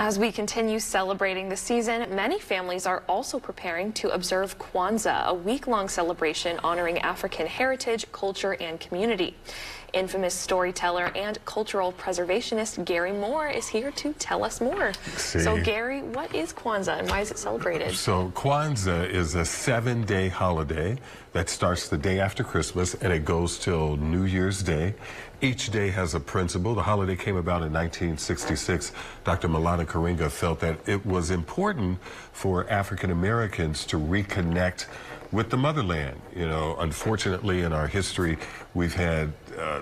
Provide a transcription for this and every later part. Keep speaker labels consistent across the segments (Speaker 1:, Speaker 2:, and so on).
Speaker 1: As we continue celebrating the season, many families are also preparing to observe Kwanzaa, a week-long celebration honoring African heritage, culture, and community. Infamous storyteller and cultural preservationist Gary Moore is here to tell us more. So Gary, what is Kwanzaa and why is it celebrated?
Speaker 2: So Kwanzaa is a 7-day holiday that starts the day after Christmas and it goes till New Year's Day. Each day has a principle. The holiday came about in 1966. Dr. Malana Karinga felt that it was important for African Americans to reconnect with the motherland. You know, unfortunately in our history, we've had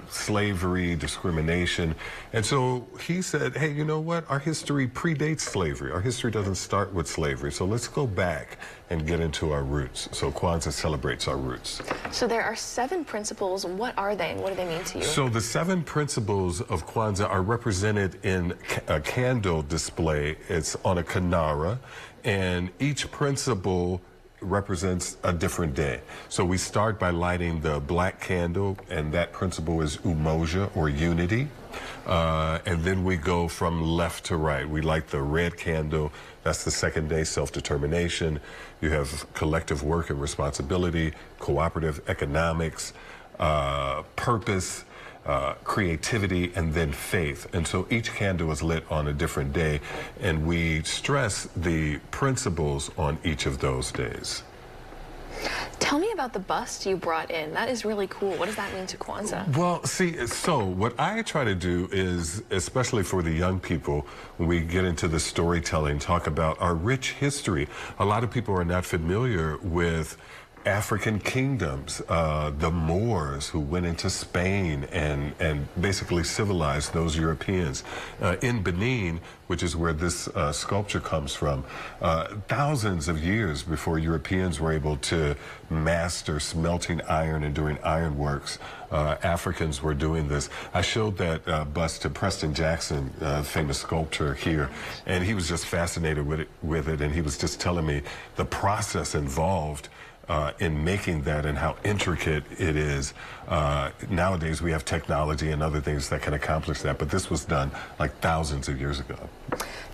Speaker 2: slavery, discrimination. And so he said, hey, you know what? Our history predates slavery. Our history doesn't start with slavery. So let's go back and get into our roots. So Kwanzaa celebrates our roots.
Speaker 1: So there are 7 principles. What are they and what do they mean to you?
Speaker 2: So the 7 principles of Kwanzaa are represented in a candle display. It's on a kinara, and each principle represents a different day. So we start by lighting the black candle, and that principle is umoja, or unity. And then we go from left to right. We light the red candle. That's the second day, self-determination. You have collective work and responsibility, cooperative economics, purpose, creativity, and then faith. And so each candle is lit on a different day, and we stress the principles on each of those days.
Speaker 1: Tell me about the bust you brought in. That is really cool. What does that mean to Kwanzaa?
Speaker 2: Well, see, so what I try to do is, especially for the young people, when we get into the storytelling, talk about our rich history. A lot of people are not familiar with African kingdoms, the Moors who went into Spain and basically civilized those Europeans. In Benin, which is where this sculpture comes from, thousands of years before Europeans were able to master smelting iron and doing ironworks, Africans were doing this. I showed that bust to Preston Jackson, famous sculptor here, and he was just fascinated with it, and he was just telling me the process involved in making that and how intricate it is. Nowadays we have technology and other things that can accomplish that, but this was done like thousands of years ago.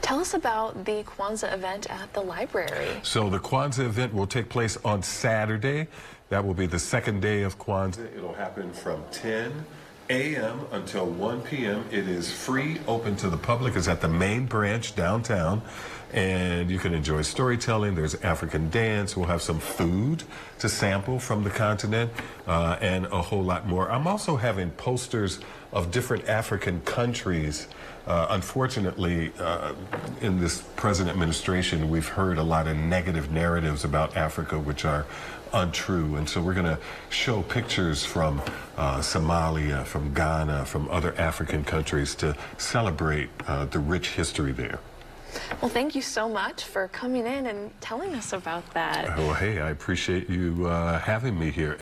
Speaker 1: Tell us about the Kwanzaa event at the library.
Speaker 2: So the Kwanzaa event will take place on Saturday. That will be the second day of Kwanzaa. It'll happen from 10 a.m. until 1 p.m. It is free, open to the public. It's at the main branch downtown, and you can enjoy storytelling. There's African dance. We'll have some food to sample from the continent, and a whole lot more. I'm also having posters of different African countries. Unfortunately, in this present administration, we've heard a lot of negative narratives about Africa, which are untrue. And so we're going to show pictures from Somalia, from Ghana, from other African countries to celebrate the rich history there.
Speaker 1: Well, thank you so much for coming in and telling us about that.
Speaker 2: Oh, hey, I appreciate you having me here.